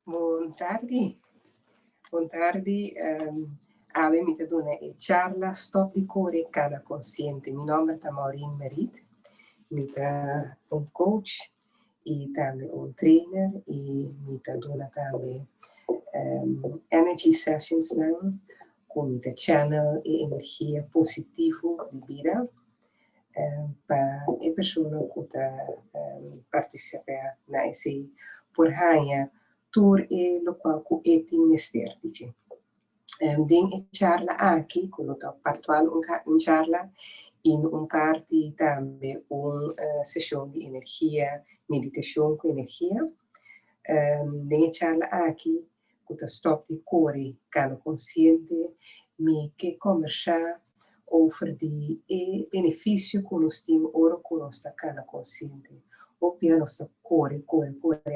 Buon tardi. Buon tardi. Ave mi te dona e charla Stop di Core Cada Consciente. Mi nome è Maureen Merit. Mi te un coach e também un trainer e mi te dona também energy sessions não, com mi te channel e energia positivo di vida para a pessoa que participa na esse por raia tour e local com eti mister dice. Din charla aqui, quando eu partual charla in parte também sessão de energia, meditação com energia. Din charla aqui, quando stop de core, cano consciente, me que conversar over de benefício que nós temos ora com nossa cana consciente. O piano nossa core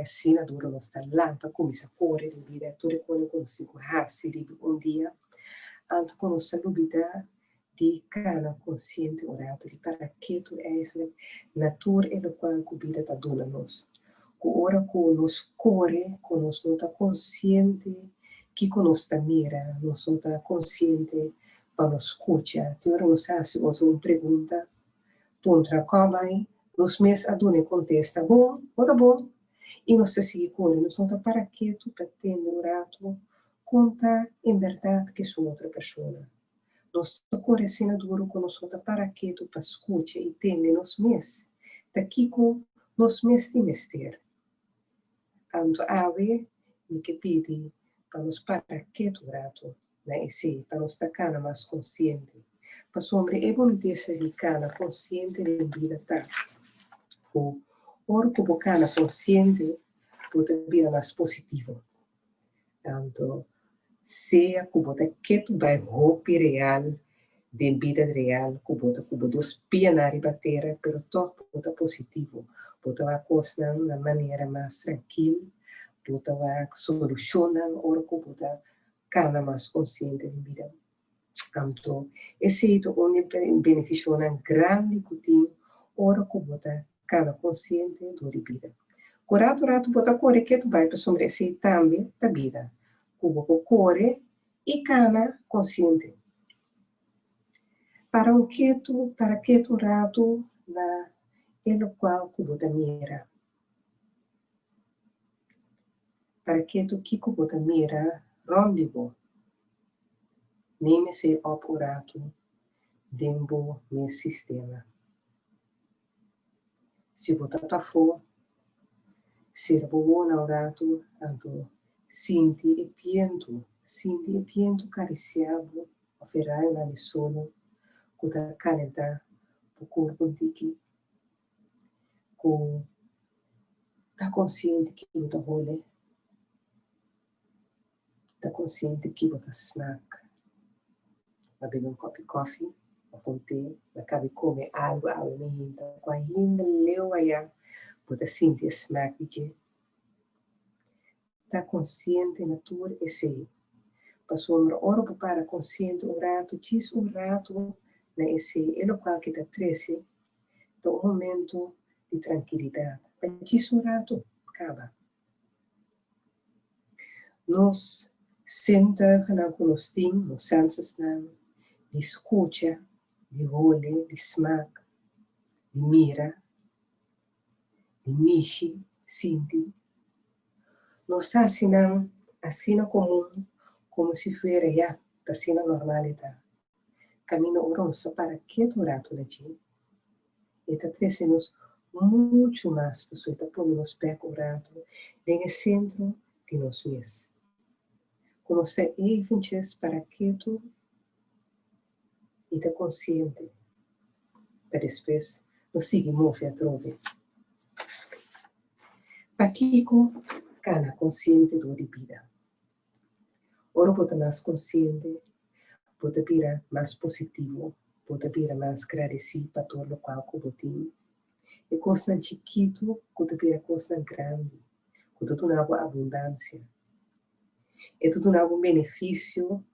assim na dura nossa lanta como essa core de vida tudo quando consigo se dia anto com nossa lubida de cana consciente orato de para que tu eigenlijk natura e lo qual que vida ta dona nos com ora com nos core com nos nota consciente que com nossa mira nos nota consciente para nos escuta te ora nos hace outra pergunta pontra vai nos mês a dona contesta bom ou tá bom e nós se sigue correndo nós não tá para que tu pretende orato conta em verdade que sou outra pessoa nós corre assim duro com nós não tá para que tu para escuta e tende nos mês daqui com nos mês de mister anto ave e que pede para nos para que tu orato né esse para nos estar mais consciente para sobre é bonito essa de cana consciente de vida tá o orco bocana consciente pode vir mais positivo. Então, seja que você que tu vai roupa real, de vida real, que você dos pés na ribateira, pero toch você positivo. Você vai coisar de uma maneira mais tranquila, você vai solucionar o orco você cana mais consciente de vida. Então, esse é um benefício grande que tem orco você cana consciente do vida. Corato rato bota core que tu vai para sobre esse também da vida. Cubo com core e cana consciente. Para que tu rato na ele qual cubo da mira. Para que tu que cubo da mira rondibo. Neme-se op o rato dembo meu sistema. Se botar para fora ser bom na orato, anto sinti e piento cariciado, oferai na sono, kuta calenta, o corpo tiki, com tá consciente que você role, tá consciente que você smack, vai beber copo de coffee, vai conter, vai cabe comer algo, com a ainda leu aí, você sente smack de tá consciente na tua esse passou uma hora para consciente diz rato na esse é local que tá trece do momento de tranquilidade diz rato acaba nos senta na conostim nos sensos na de escuta de olho de smack de mira de mishi sinti nos assinam assina comum como se fosse já assina normalidade caminho oronso para que durato na ti e tá trazendo muito mais pessoas tá pondo nos pé curado no centro de nós mesmos como se eventualmente para que tu e tá consciente para depois nos seguir move a trove Paquico cana consciente do de vida. Ora pode mais consciente, pode vir mais positivo, pode vir mais agradecido para todo o qual que tem. E coisa chiquito, pode vir coisa grande, pode tornar abundância. E tudo na benefício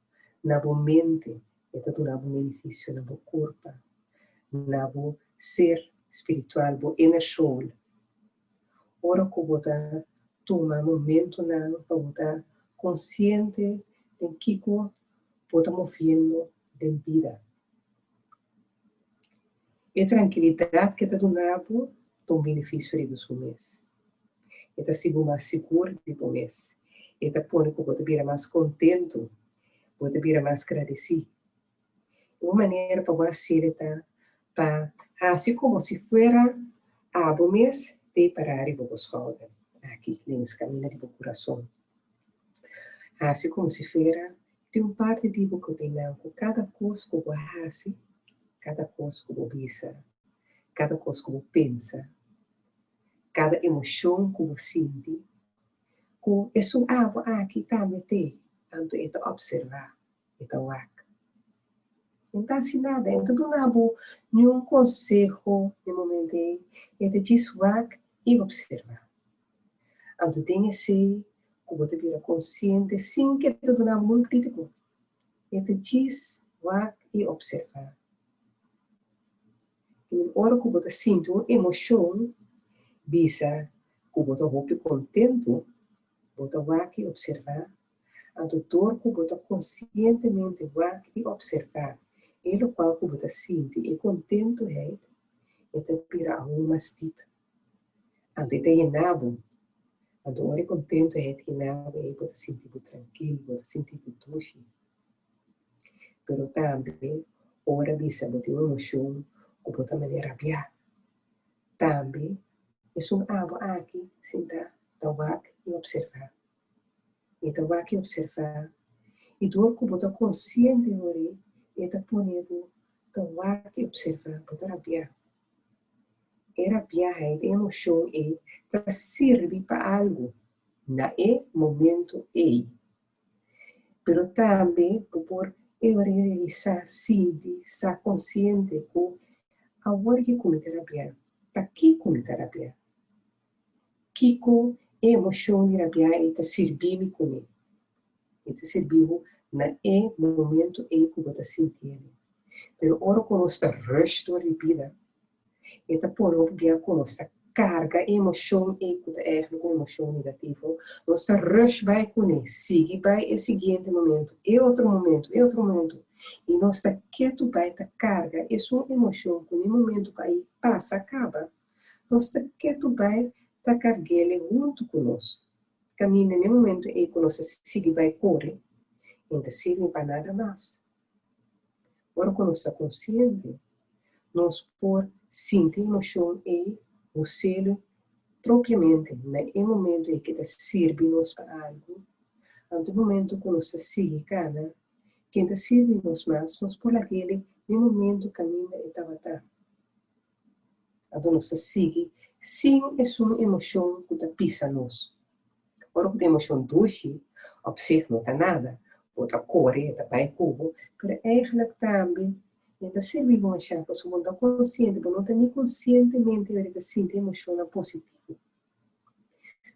na boa mente, e tudo na benefício na boa corpo, na boa ser espiritual, boa energia. Ora que você toma momento para estar consciente de que pode movendo de vida. E tranquilidade que está donando um benefício de seu mês. Está sigo mais seguro de o mês. Está põe que pode vir mais contento, pode vir mais agradecido. Uma maneira para você estar para assim como se fuera a bom mês de parar e vou escolher aqui nesse caminho de coração. Assim como se fuera tem parte de que tem não cada coisa que você faz, cada coisa que você visa, cada coisa que você pensa, cada emoção que você sente, que é um algo aqui também tem, tanto é observar, é o então, assim, nada, então não há nenhum conselho no momento é de desvagar e observar. Então, tem que ser, como você vira consciente, sem que tudo não muito crítico. É de desvagar e observar. E na hora que você sente uma emoção, visa que você roupa contento, você vai e observar. Então, dor que você conscientemente vai e observar. E o qual que você sente e contento é, então pira algumas tipas. Então, tem nabo. Então, hora contento é que nabo é você sentir tranquilo, você sentir doce. Pero também, hora visa você uma emoção, que você maneira rabiar. Também, é algo aqui, sentar, tomar e observar. Então, vai aqui observar. E dor que você consciente hora, está ponendo, tomar e observar, você rabiar. Era viagem, emoção e para servir para algo na momento pero também por eu realizar sentir estar consciente que agora que come terapia para que come terapia que com emoção de terapia está servindo com ele está servindo na momento que você sentindo pero ora quando está resto de vida está por obviar com nossa carga, emoção e com emoção negativa, nossa rush vai com ele, sigue vai o seguinte momento, e outro momento, e nossa quieto vai da carga, é uma emoção que no momento que aí passa, acaba, nossa quieto vai da carga junto conosco, caminha no momento em que nossa sigue vai correr, então serve para nada mais. Agora quando está consciente, nós por sentir emoção e o ser propriamente no momento em que está servindo-nos para algo, no momento que nós sigue cada, que está servindo-nos mais, nós por aquele, no momento caminha e estava. Então nós sigue sem essa emoção que está pisa-nos. Ora que tem emoção doce, op zich não está nada, ou está corre, está vai cubo, mas eigenlijk também então, se eu vivo uma chave, eu sou muito consciente, mas não estou nem conscientemente de sentir emoção positiva.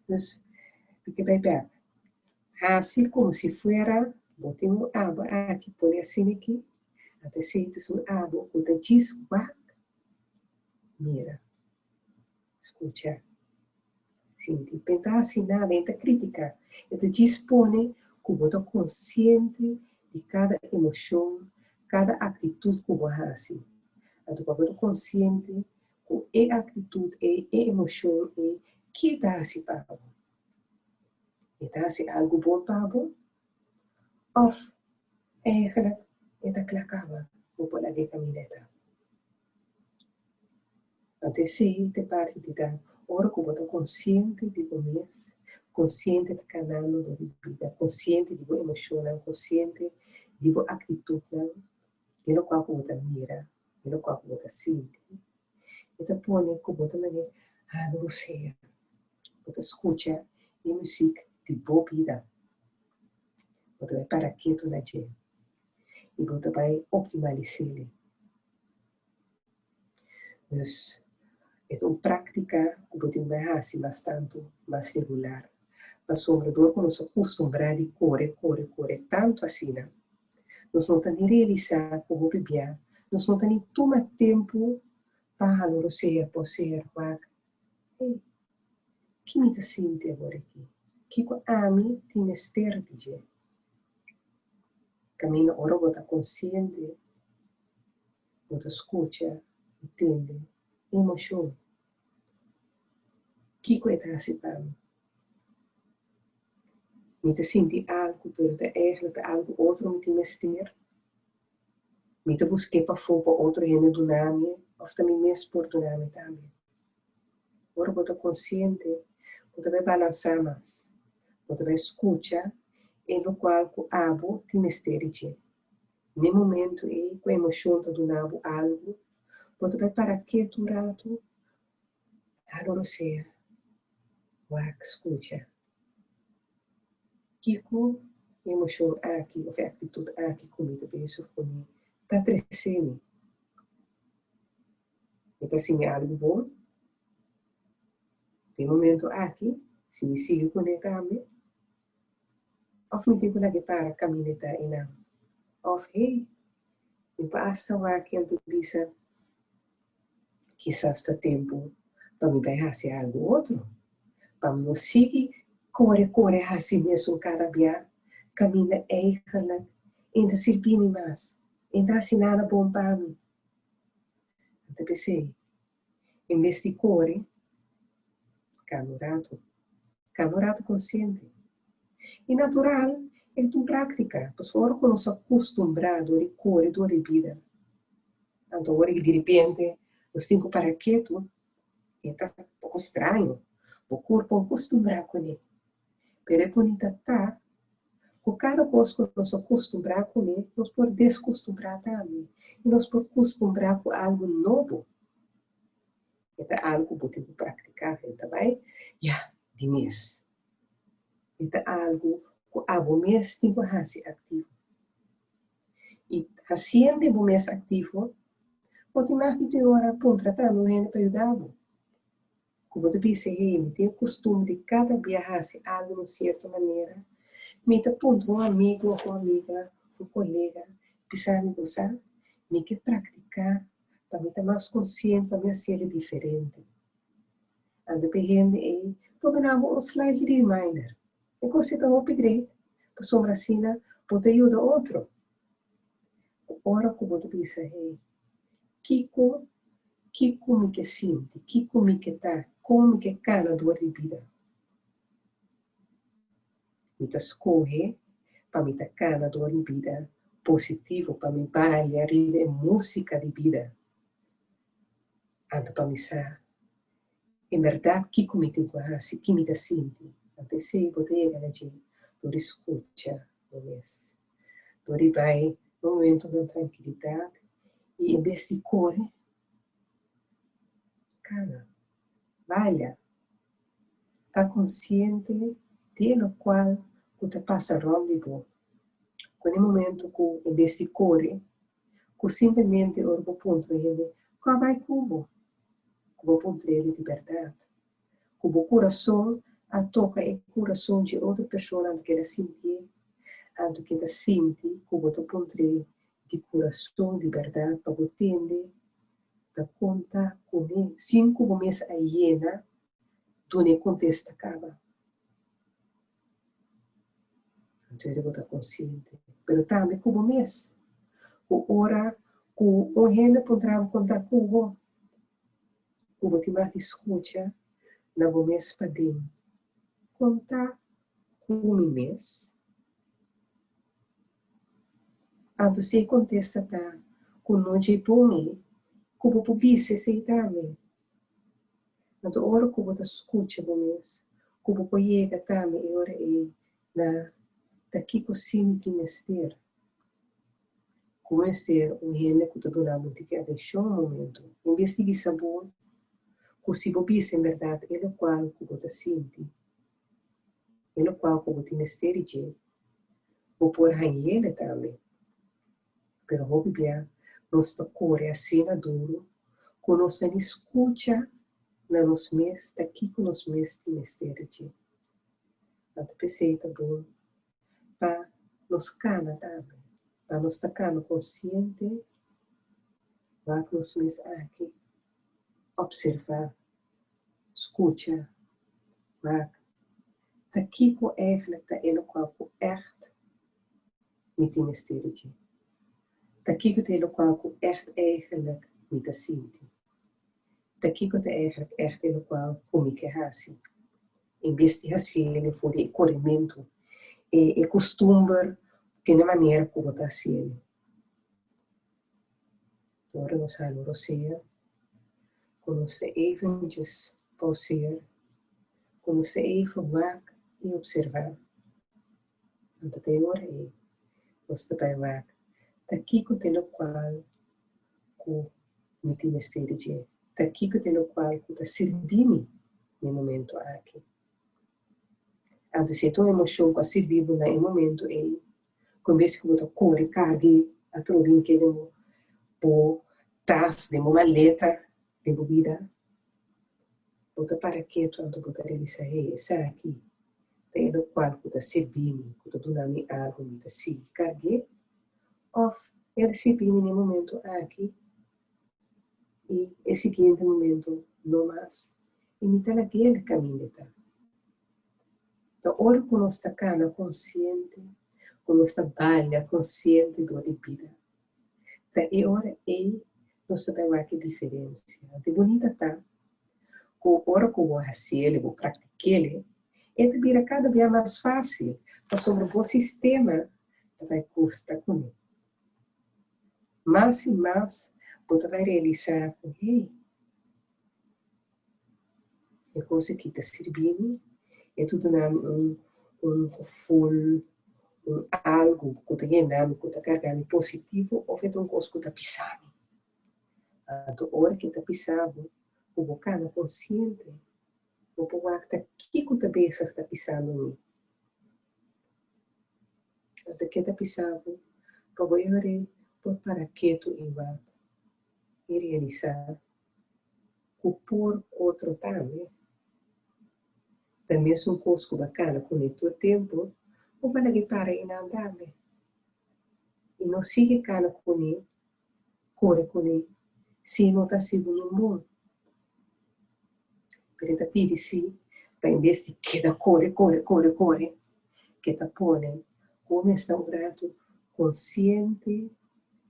Mas, porque vai perto. Assim como se fuera, botei água aqui, põe assim aqui, até sinto uma água, quando desvaga, mira, escuta, sente, pensar assim nada, entra crítica, então dispõe que eu estou consciente de cada emoção, cada atitude que eu faço. Então, eu estou consciente que a atitude e a emoção é que está se para está se algo bom para ou eigenlijk está clacava o poder de caminhar. Então, se te parte de dar, ora que eu estou consciente de comer, consciente de canal da vida, consciente de boa emoção, consciente de boa atitude, de no qual eu estou mira, de no qual eu estou sente. Então, põe que eu estou maneira, não sei, eu escuta e música de boa vida. Você vai para quieto na gente. E você vai optimalizar ele. Então, é uma prática que você vai fazer bastante mais regular. Mas, sobretudo, quando nós acostumamos a correr, tanto assim, nós não temos realizar como beber, nós não temos tomar tempo para não ser, por ser, que me sente agora aqui? Que a mim te mester de caminho ora bota consciente, bota escuta, entende, emoção. Que coisa assim para mim? Me te sente algo, pero te eigenlijk algo outro me te mester. Me te busquei para fora outro gente do nome, ou também mesmo por do nome também. Ora bota consciente, bota vai balançar mais, bota vai escutar, em lo qual o abo te mester de. No momento com a emoção do nabo algo, bota vai para quieto um rato, agora ser, escuta. Kiko, emoção aqui, ou atitude aqui comigo, penso comigo, está crescendo. Então, assim, é algo bom. Tem momento aqui, se me sigue conectando, ou me digo lá que para caminhar e não. Ou, hey, me passa aqui a tua bisa, quizás está tempo para me pegar se algo outro, para me seguir, corre assim mesmo cada dia, caminha eigenlijk, ainda servir mais, ainda assim nada bom para mim. Então pensei, em vez de correr, camurato consciente. E natural é tu prática, pois ora quando nos acostumbrado a correr a vida. Então, ora que de repente, os cinco para quieto, está um pouco estranho, o corpo acostumbrado com ele. Pero é bonito tá, com cada coisa que nos acostumbrar com ele, nós podemos descostumbrar também. E nós podemos acostumbrar com algo novo. É algo que podemos praticar, também. De mês. É algo que o mês tem que ser ativo. E fazendo o mês ativo, pode mais que ter hora para tratar no reino para ajudar. Como tu disse, me tem o costume de cada viajar algo de uma certa maneira. Me te ponto um amigo ou uma amiga, um colega, precisar me gostar, me quer praticar, para me estar mais consciente, para me ser diferente. Ando pegando e pode dar um slide de reminder. E consigo um upgrade, para sombra assim, pode ajudar outro. Ora como tu disse, Kiko me que sente, Kiko me que tá, como me que cana dor de vida. Me te escorre, para me te cana dor de vida, positivo, para me baile, arriba música de vida. Anto para me sa, em verdade, Kiko me tem quase, que me te sente. Ante sei, bodega, né, gente, dor escuta, no mês. Dor vai, no momento de tranquilidade, e em vez de correr, cana, valha, está consciente de lo qual que te passa ronde bom. Quando momento que em vez de correr, que simplesmente o ponto ele, qual vai cubo, cubo ponto ele liberdade, cubo coração a toca e coração de outra pessoa que ela sentir, anto que ela sente, cubo to ponto de coração, liberdade para entender, da conta com ele, sem cubo mês a hiena, do ne contesta acaba. Então ele está consciente, pero também como mês, o ora, o gente poderá contar com o que mais escuta, na o mês para dentro, contar com o mês, antes se contesta tá, com não de bom, como o vice se também, então ora como está escuta o mês, como o chega também e ora é na daqui com sempre mester. Como este um gente que te dona muito que deixou um momento, em vez de sabor, que se bobisse em verdade é o qual que você sente, é o qual que você mester de, ou por ele também. Pero hobby bem, nossa cor é assim na duro, que nós não escuta na nos mês daqui que nos mês de mester de. Então pensei tá bom, para nos cana também. Para nós estar consciente, vai que nós mês aqui observar, escuta, waak. Dat kiko eigenlijk dat elo qual ku echt met die mysterie. Dat kiko te elo qual ku echt eigenlijk met de sinti. Dat kiko te eigenlijk echt elo qual ku mi que hasi. Em vez de hasi ele for de corrimento e costume que na maneira como está sendo. Agora nós vamos rocear, quando você eventjes pauzeer, quando você even waak e observar. Want dat é hora aí, você vai waak. Daqui que tem o qual que me tem mistério, daqui que tem o qual que está servindo no momento aqui. Antes se tua emoção que serviu no momento aí, quando vez que você corre, cargue, a trovinha que deu por tas de uma maleta de bebida, você para quieto, então você realiza essa aqui, tem o qual que está servindo, que está dando algo, que está se cargue, ou ele servindo no momento aqui e o seguinte momento não mais, e me está naquele caminho. Então, ora quando nós está cana consciente, quando nós trabalha consciente da vida, é hora aí nós sabemos que diferença. De bonita tá, com ora que eu vou fazer, vou praticar, ele vira cada vez mais fácil, mas sobre o bom sistema vai custar com ele. Mais e mais, você vai realizar, hey, é coisa que está servindo, é tudo full, algo que está ganhando, que está carregando positivo, ou é uma coisa que está pisando. Então, a hora que está pisando, o bocado consciente, o povo que está pensando está pisando em mim. Então, que está pisando, para eu por para quieto e realizar, que por outro também. Também é um coisa bacana, com o tempo, o para que para e não andar. E não siga cana com ele, corre com ele, se não está segundo bom. Pero está pedindo para em vez de que corre, que está pondo, como está um grato consciente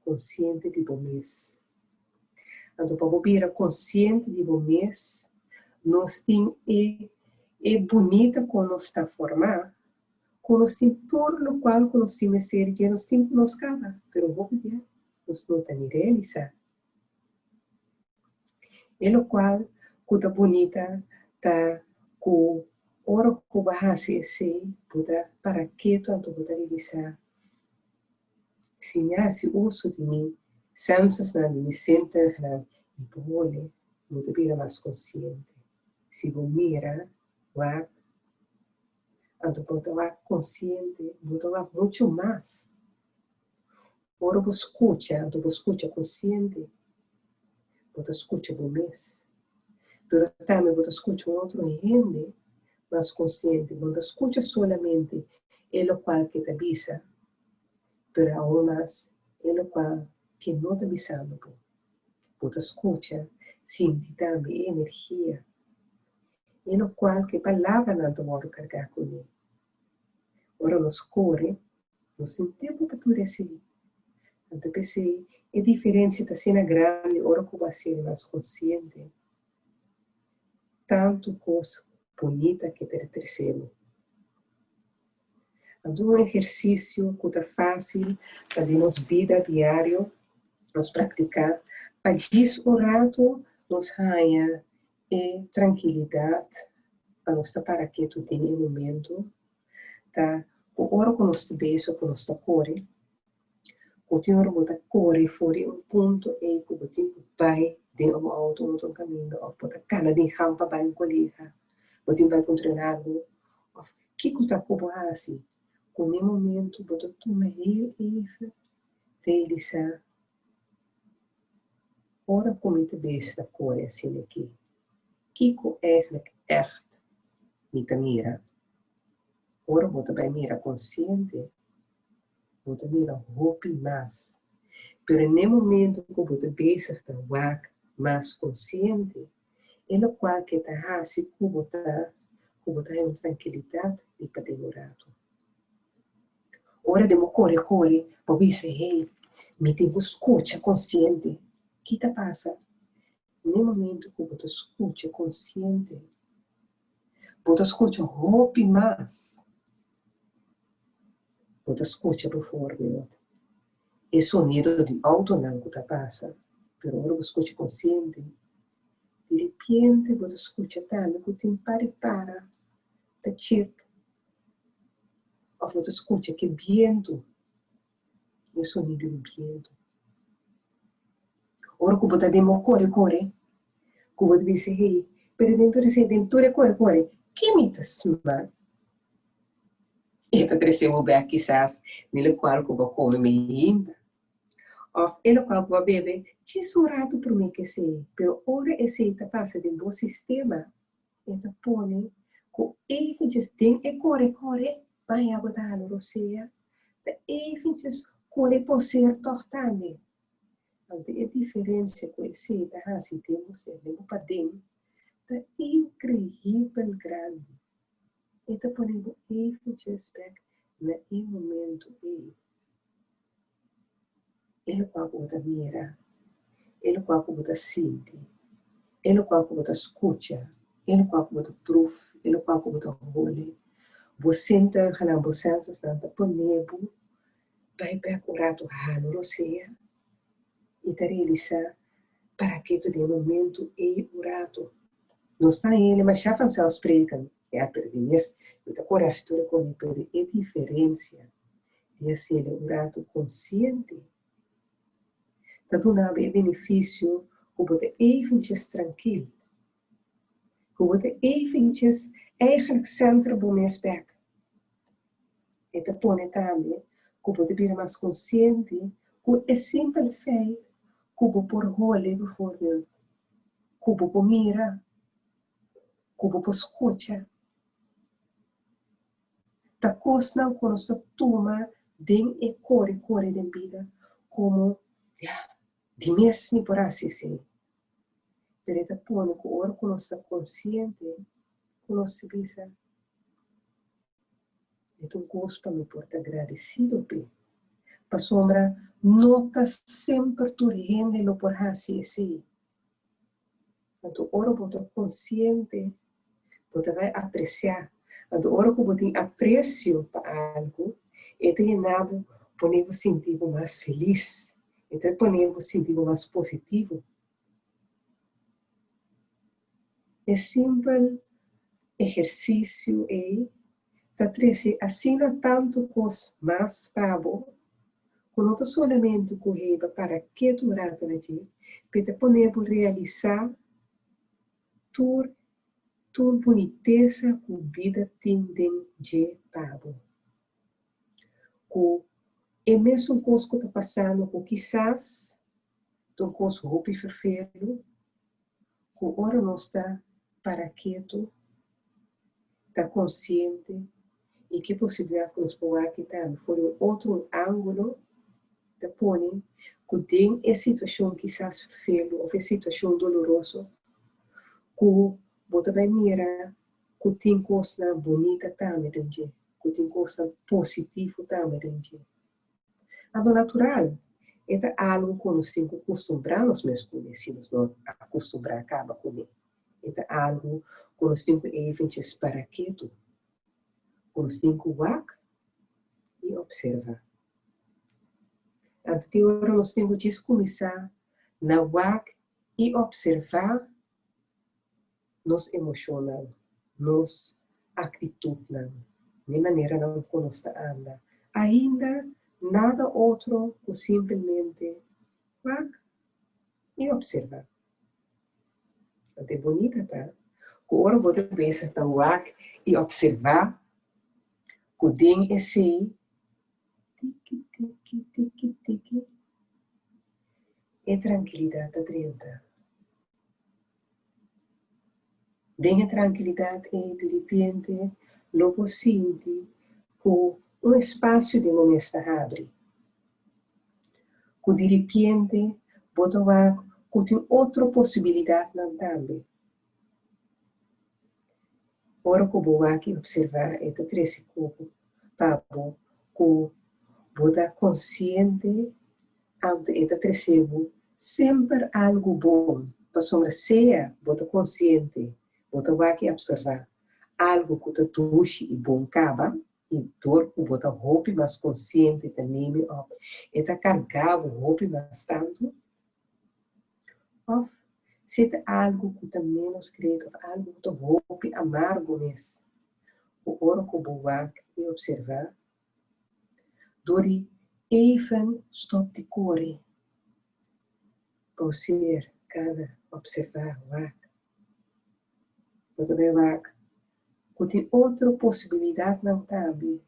de bom mês. Então, para você consciente de bom mês, nós temos bonita quando nós está formado, quando nós temos tudo o qual nós temos ser, já nós temos nos cada, pero vou ver, nós não temos realizar. E o qual, quando bonita, tá com hora que vai ser, puder para que tanto puder realizar. Se me hace uso de mim, sensações na me sento na me pone, muito bem mais consciente. Se vou mirar, vai, então puder vai consciente, puder vai muito mais. Ora vou escutar, então vou escutar consciente, puder escutar bom mês. Pero também você escuta outro gente mais consciente, você escuta solamente ele qual que te avisa, pero aún mais ele qual que não está avisando. Você escuta, sente também energia, ele qual que palavra não te vai carregar com ele. Ora nos corre, nos tem tempo para tudo assim. Então pensei, a diferença está sendo grande, ora que vai ser mais consciente. Tanto coisa bonita que terceiro. Um exercício que é fácil para nós vida diário, nós praticar, para isso o rato nos ganha tranquilidade, para nós para que tu tenha um momento, tá? O hora que nós beijo, que nós corre, o tempo que nós corre fora ponto e que você vai de um auto, um caminho, ou pode cada dia rampa para um colega, você vai encontrar algo, o que está como assim? Com o momento, você toma heel even, realizar, ora como te besta corre assim aqui, que eigenlijk echt niet mira, ora você vai mirar consciente, você mira roupa mais, pero no momento que você besta está waak, mais consciente, ele qual que está assim como está como tem uma tranquilidade de poder orar. Ora de mo corre, para dizer, hey, me tenho escuta consciente. O que está passa? No momento que você escuta consciente, você escuta roupa mais. Você escuta por favor. E sonido de auto não que passa. Pero ora você escuta consciente. De repente você escuta também que tem para. Tá chip. Ou você escuta que viento. E sonido do viento. Ora que você demo corre. Que você diz, hey, pero dentro de corre. Que me tá smart? E tá crescendo bem quizás, nele qual que eu come ainda. Of ele qual que eu bebe, tesourado por mim que sei, pero ora esse tá passa de bom sistema, então põe, com eventos tem e corre, vai água da água roceia, de eventos corre por ser tortando. Então, a diferença com esse tá assim, temos para dentro, tá incrível grande. Então, põe eventos naquele momento ele qual que você mira, ele qual que você sente, ele qual que você escuta, ele qual que você prova, ele qual que você olha. Você sente que não você está ponível, vai procurar o ralo roceia e te realizar para que tu de momento orado. Não está ele, mas já faz as pregam, é a pergunta, eu coragem tudo com ele, é diferença de ser orado consciente. Tanto não é benefício que você eventjes tranquilo, que você eventjes eigenlijk centro do meu back. E te põe também que você vira mais consciente que é simples feito que você por olhar, por exemplo, que você mira, que você escuta. Da coisa não quando você toma den e corre de vida como de mesmo por assim dizer. Pero te põe que ora que nós está consciente, que nós se visa. Então, gosto para me portar agradecido, para sombra, nota sempre tu rendendo por assim. Então, ora você consciente, você vai apreciar. Então, ora que você tem apreço para algo, e tem nada, pode você sentir mais feliz, então pode você sentir mais positivo. É simples exercício e tá trazendo assim tanto coisa mais pabo, com não somente correva para que durante a gente, para poder realizar tudo boniteza que a vida tem de pabo. Com é mesmo coisa que está passando, com quizás, então coisa roupa ferfelo, com hora não está para quieto, está consciente, e que possibilidade que nos pode aqui também, for outro ângulo, da põe, que tem a situação quizás ferfelo, ou a situação dolorosa, que você vai mirar, que tem coisa bonita também dentro, que tem coisa positiva também dentro. A do natural, é algo que nós temos que acostumbrar nós mesmos com isso, nós não acostumbrar acaba com ele. É algo que nós temos que evitar para quieto, que nós temos que olhar e observar. Antes de agora, nós temos que começar a olhar e observar nos emocional, nos atitude, de maneira não que nós anda. Ainda nada outro que simplesmente olhar e observar. É bonita, tá? Agora você pensa em olhar e observar que tem esse tique, é tranquilidade dentro. Tem a tranquilidade e de repente logo sente que um espaço de momento está abre. Que de repente você vai que tem outra possibilidade também. Ora que vou aqui observar esta três corpo, para que vou consciente ante esta recebo sempre algo bom. Para sobrecer, vou consciente, vou aqui observar algo que te tuxe e bom caba, e dor que vou roupa mais consciente também, e tá carregado roupa mais tanto, ou se é algo que te menos credo, algo que te roupa amargo mesmo, o hora que vou aqui e observar, dori even stop de correr, pauzeer, cada observar, wak. Wat wak, que tem outra possibilidade não também.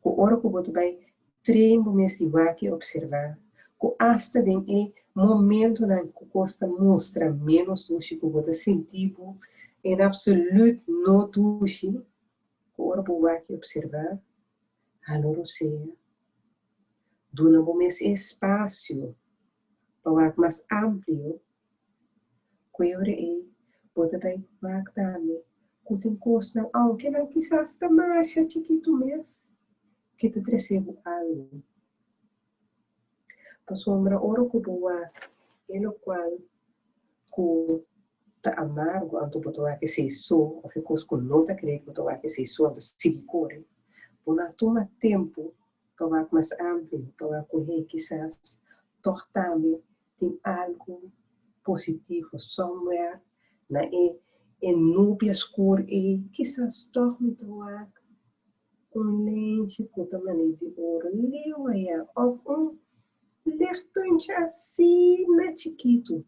O hora que você vai treinar nesse wak e observar, que hasta vem momento na que custa mostrar menos do que você sentiu, em absoluto não do que o hora que wak e observar, aloro seja, dona esse espaço para wak mais amplo, que hora você vai wak também, que tem costa não, aunque não quizás está mais chiquito mesmo, que te recebo algo. Pa sombra oro ko boa, elo qual ko ta amargo anto botoa que se so, of course ko nota creio que botoa que se so anto silicone. Bona toma tempo para mais amplo, para correr quizás toch também tem algo positivo somewhere na nube escura e quizás toch me doa lente com tamanho de ouro, leia of lichtpuntje assim, na chiquito.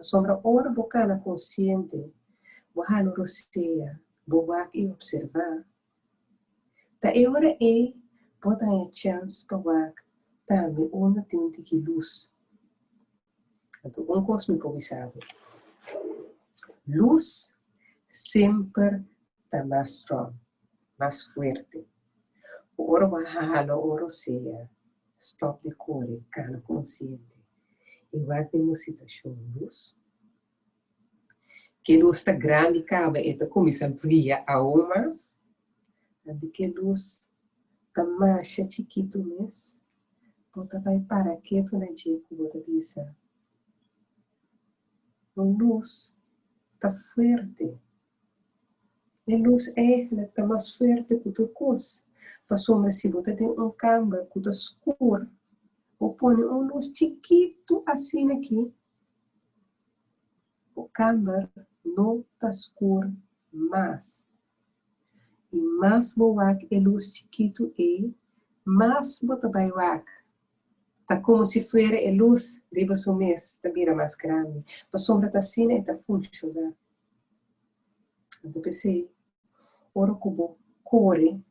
Sombra ora bocana consciente, boa no roceia, boa e observar. Da hora pode ter chance para também onde tem que luz. Então, cosmo improvisado. Luz sempre está mais strong, mais forte. Ora bahalo, ora roceia. Stop de correr, cana consciente. E vai ter uma situação luz. Que luz está grande, cabe, e começa a brilhar aún mais. E que luz está mais chiquito mesmo. Você vai parar quieto na dia que você diz. A luz está forte. A luz está mais forte que outra coisa. Passou, mas se você tem câmera que está escuro, ou põe luz chiquito assim aqui, o câmera não está escuro mais. E mais boa que a luz chiquito mais você vai ver. Está como se fosse a luz de você mesmo, está vira mais grande. A sombra está assim e está funcionando. Então pensei, ora como corre,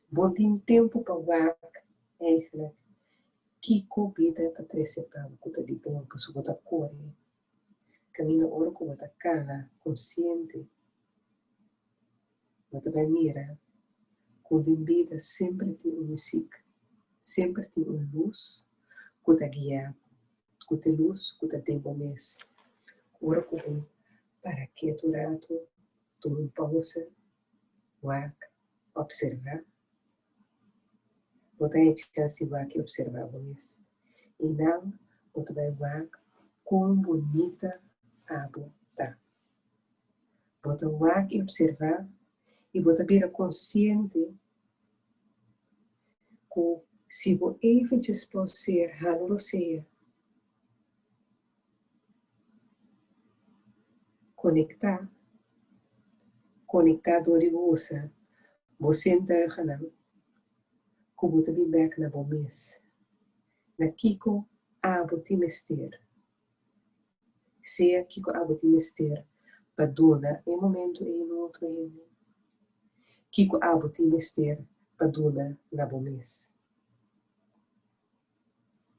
bom tem tempo para ver, eigenlijk, que vida está precisando, que está de bom, para você botar corre. Caminho ora como está cana, consciente. Você vai mirar, quando em vida sempre tem uma música, sempre tem uma luz, que está guiando, que tem luz, que está tempo mesmo. Ora como para que durante uma pausa, observar, você tem chance de observar mesmo. E não, você vai ver quão bonita a água está. Você vai observar e você vira consciente que se você efetivamente pode ser você conectado de você entende não, que você vem back na bomes, na kiko abo te mester, seja kiko abo te mester, para dona em momento e em outro ano, kiko abo te mester, para dona na bomes,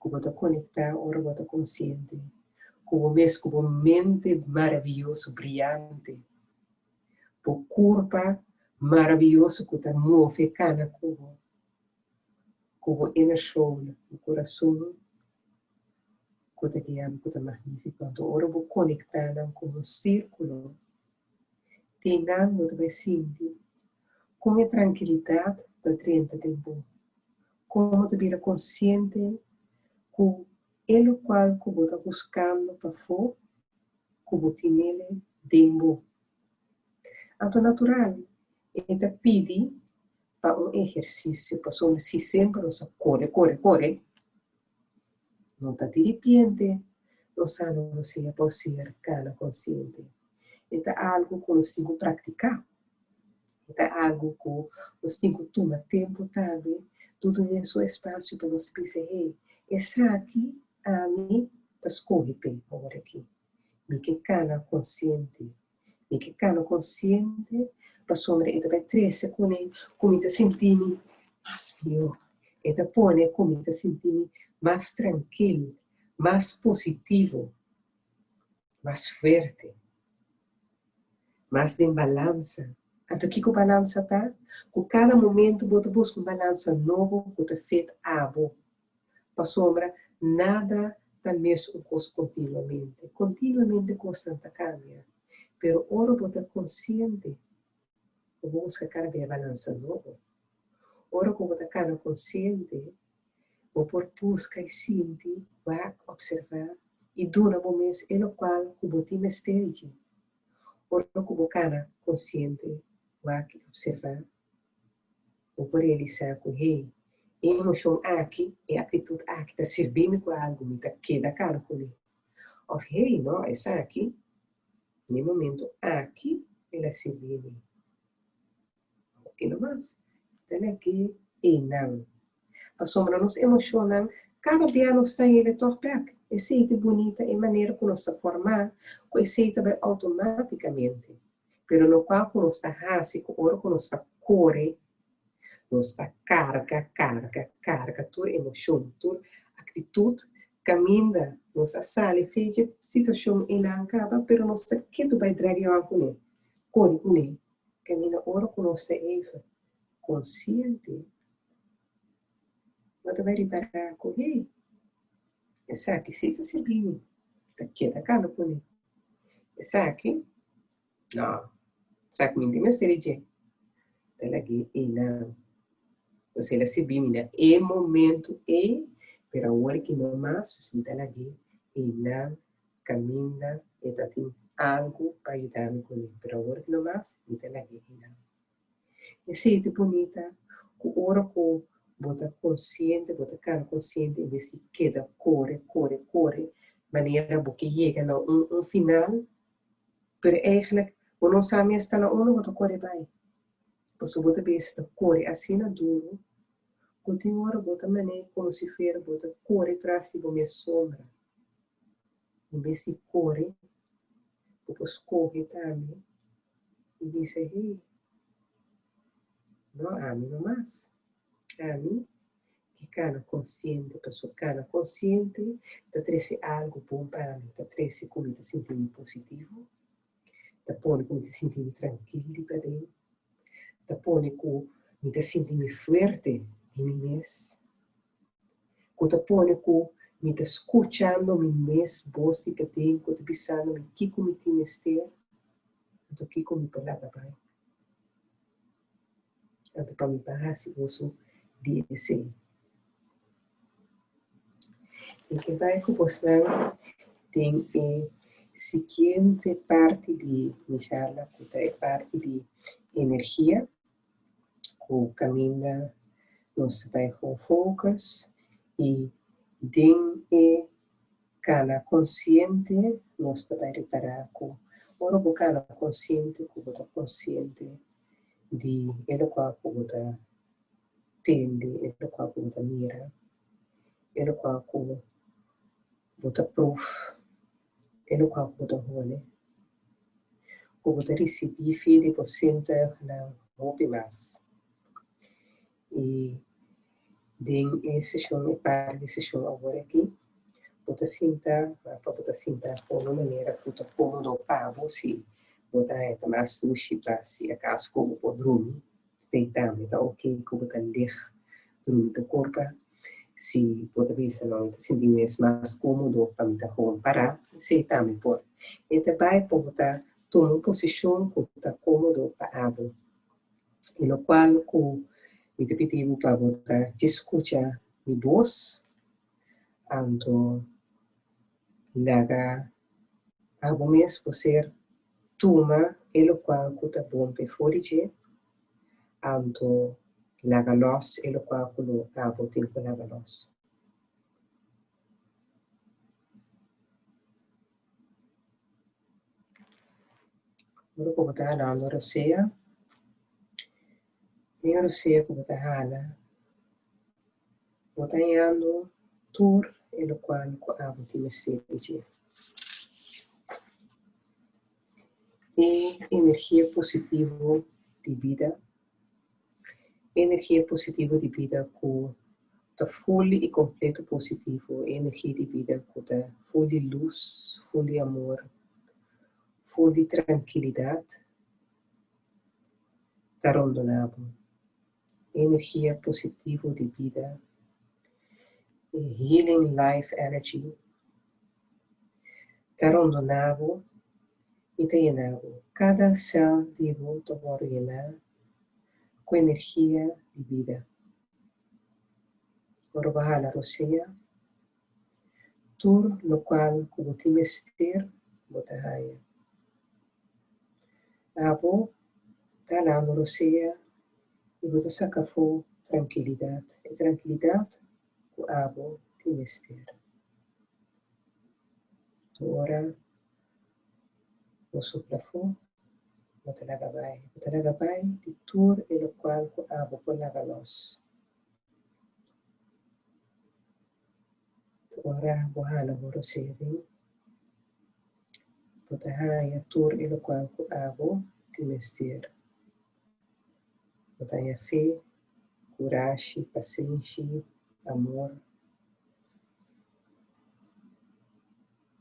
que você conectar, ora você consciente, que você com uma mente maravilhosa, brilhante, por corpo maravilhoso que está move cana como inner soul, o coração, que Puta guiar, puta magnífico. Então, ora vou conectar com um círculo. Tem nada que vai sentir. Com a tranquilidade da 30 tempo. Como tu vira consciente com o qual tu está buscando para fora, que você tem nele dentro. Então, natural, ele pede para um exercício, para somos se sempre nos corre. Não está de repente, não sabe não seja possível cada consciente. Então, é algo que nós temos que praticar. Então, é algo que nós temos que tomar tempo também, tudo em seu espaço para nós pensar, hey, essa aqui, a mim, está escorre bem agora aqui. Me que cana consciente. Me que cana consciente, para sombra, ele vai trazer com ele, como está sentindo mais melhor. Ele põe como está sentindo mais tranquilo, mais positivo, mais forte, mais de balança. Então, que balança está? Com cada momento, você busca balança novo, que está feito abo. Para sombra, nada está mesmo continuamente. Continuamente, constante cambia. Pero ora você consciente, você busca cada vez balança novo. Ora que você está consciente, você busca e sente, vai observar, e dura momentos no qual você tem mistério. Ora que você está consciente, vai observar, ou realizar com ele, emoção aqui, e atitude aqui, está servindo com algo, está queda caro com ele. Ou, hey, não, essa aqui, no momento aqui, ela serviu. Que não mais. Então, aqui, e não. A sombra nos emociona, cada dia nos tem ele torpeak. Esse é bonita e maneira que nos está formar, que esse é automaticamente. Pero no qual que nos está rásico, ora que nos está corre, nos está carga, toda emoção, toda atitude, caminha, nos sale, fez situação e não acaba, pero nos está quieto vai dragar com ele, corre com ele, caminha, ora que nos está consciente. Você vai reparar com ele. Essa aqui se está servindo. Está quieta, cara, com ele. Essa aqui, não. Essa aqui não tem mais seride. Ela aqui, e não. Você ela serviu, né? É momento, para a hora que não mais, você está aqui, e não, caminha, e está tem algo para ajudar-me com ele. Para a hora que não mais, você está aqui, e não. Essa é bonita, com a hora que bota consciente, bota cara consciente, em vez de queda, corre, maneira que chega a um final, pero eigenlijk, o não sabe está na ono, bota corre vai. Você bota besta, corre assim na duro, continua, bota maneira, como se for, bota corre atrás de minha sombra. Em vez de corre, depois corre também, e diz, hey, não, a mim não mais. A mim, que cana consciente, pessoa cana consciente, está trazendo algo bom para mim, está trazendo como está sentindo positivo, está pondo como está sentindo tranquilo para dentro, está pondo como está sentindo forte de mim mesmo, está pondo como está escutando mim mesmo, voz de para dentro, está pensando o que como tem ester, então que como palavra vai, então para mim para se você dizer. E que vai compostar tem seguinte parte de minha charla, que é parte de energia, que caminha nos vai com focos e tem cana consciente, nos vai reparar com ora o cana consciente, que você consciente de ele qual que você tende, ele qual que você mira, ele qual que você prova, ele qual que você olha. Você receber filho por cento na roupa mais. E tem sessão, parte de sessão agora aqui, você sentar, para você sentar de uma maneira que você cômodo para você. Você é mais luxo para se acaso como pode dormir, deitando, então ok, como você ler, dormir do corpo, Se por vez não te sentir mais cômodo para me parar, se também pode. E também pode tomar uma posição que está cômodo para abo. E no qual me pediu para botar escutar minha voz, então laga abo mesmo por ser toma e no qual que está bom para fora de, então laga los e no qual que o abo tem que laga los. Agora que eu estou falando na Rússia, em Rússia que eu estou falando, eu estou indo tour e no qual que abo tem que ser de. E energia positiva de vida, energia positiva de vida que está full e completo positivo, energia de vida que está full de luz, full de amor, full de tranquilidade, está rondonado. Energia positiva de vida, healing life energy, está rondonado e está llenado. Cada célula de volta vai llenar com energia de vida. Agora vai a Rússia, tur no qual que você mestre bota raia. Abo tá lá no Rússia e você saca fo tranquilidade. E tranquilidade que abo te mestre. Agora o sopra fo, bota lagabai de tur e no qual que abo por lagalos. Agora bohana no Rússia bota raia tur e no qual que abo te mestre. Botanha fé, coragem, paciência, amor.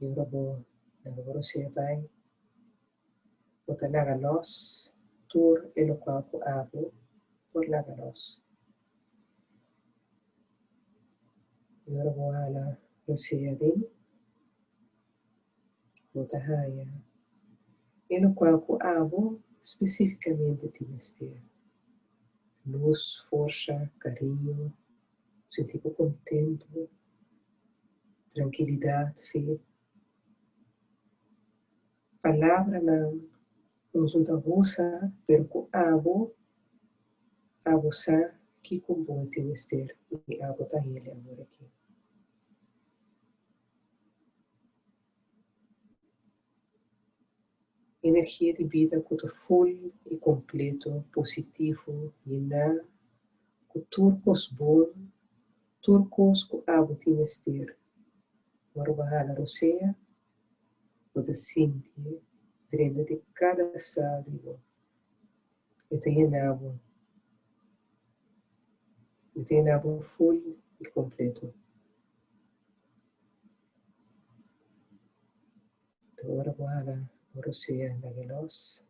E agora você vai botar lagalos, tur e no qual que abo por lagalos. E agora você adem, botar raia. E no qual que abo especificamente te mestre. Luz, força, carinho, sentir contento, tranquilidade, fé. Palavra não consulta russa, pero abo sa que como te mestre e abo tá ele agora aqui. Energia de vida que está full e completo, positivo, llenar, com turcos bom, turcos que abo te mestre. Agora vai a Rússia, você sente dentro de cada célula e te llenava full e completo. Agora vai a Rússia na Gelos,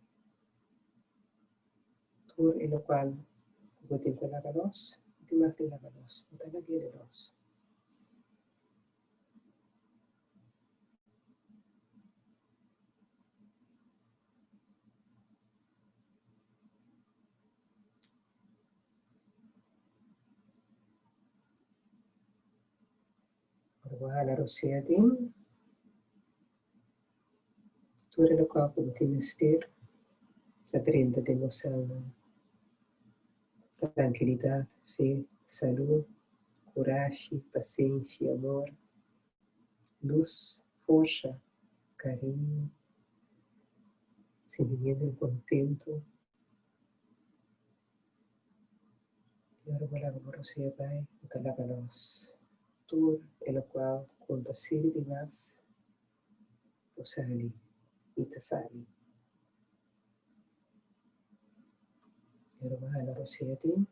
tour e no qual você tem la Gelos, te marte la Gelos, você na Gelos. Agora vai a Rússia din, tour e no qual você mestre, la drenta de emoção, tranquilidade, fé, saúde, coragem, paciência, amor, luz, força, carinho, sentimento contento. E agora vou você vai, coloca los tour, el qual conta série de más, o sali, e te sali. E agora vai a Rússia tem.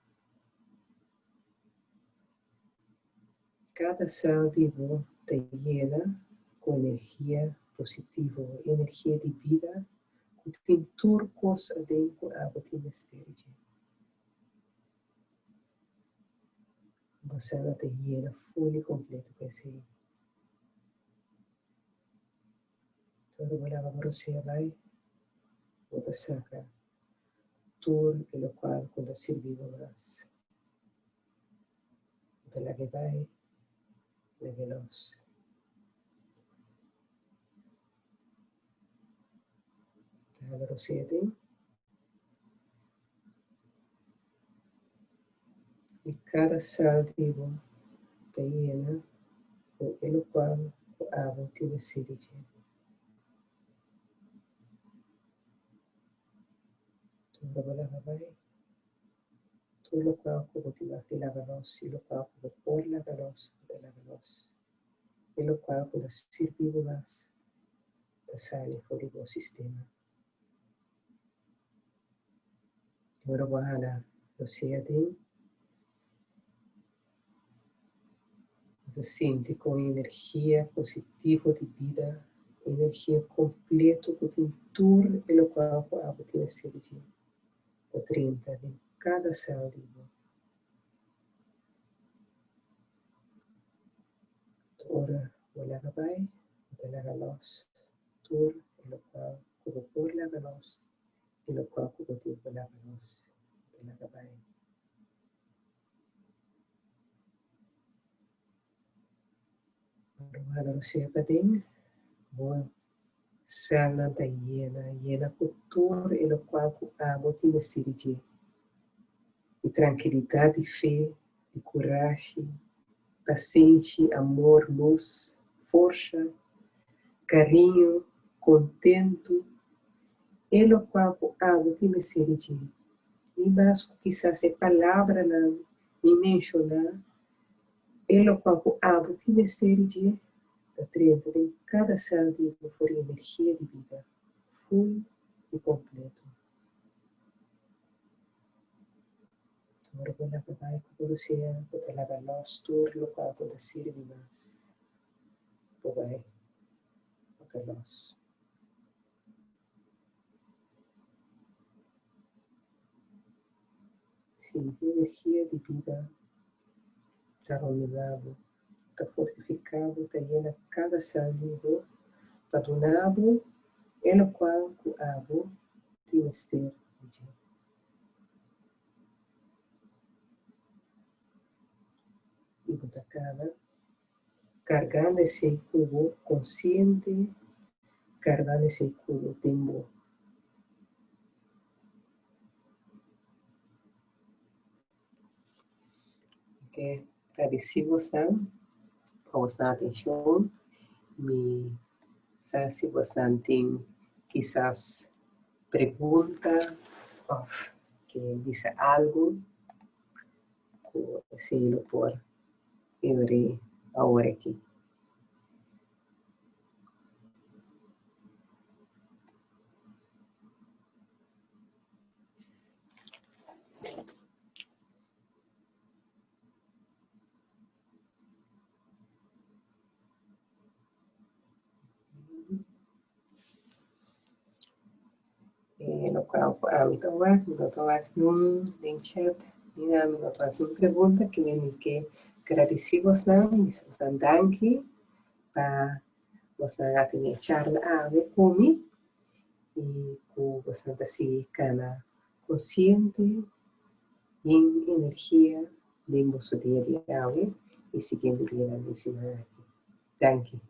Cada célula de você te llena com energia positiva, energia de vida, que tem turcos dentro a você mestre. Você não te llena full e completo com esse. Então, vou levar para você vai. Vou sacar tudo pelo qual quando serviu mais. Pela que vai, la que nós. Levar você tem. E cada célula vivo está llena pelo qual a água tem sido. Todo lo cual como te va a lavaros, y lo cual como por lavaros, de lavaros, y lo cual como servir más, de salir fuera del sistema. Ahora voy a la de te siente con energía positiva de vida, energía completa con tintur, y lo cual como te va a servir. O 30 de cada célula viva. Ora, vou levar vai, vou levar nós, tur, e lo qual como por levar nós, e lo qual como te vou levar nós, vou levar vai. Agora você padem, boa, célula da llena com tur, e lo qual com água te necessita de tranquilidade, de fé, de coragem, paciência, amor, luz, força, carinho, contento, e lo qual com água te necessita ni mais quizás a palavra não, ni mencionar, e lo qual com água te necessita da trenta de cada célula for energia de vida, full e completo. Agora vou lavar com você, vou lavar nós, tudo lo qual com serve mais. Vou vai, com nós. Sim, energia de vida está renovado, está fortificado, está llena cada célula, está donado, e lo qual com água te necessita. Y Butacana, cargando ese cubo consciente, cargando ese cubo tempo. Okay. Agradecemos a vossa atenção. Se você tem quizás pergunta ou que diz algo, se lo por ver agora aqui. No qual então vai, então vai num chat, e na minha pergunta que me que agradecemos não, então danke para você ter charla comigo e com você se cana consciente em energia de nosso dia a dia e seguindo a minha aqui. Danke.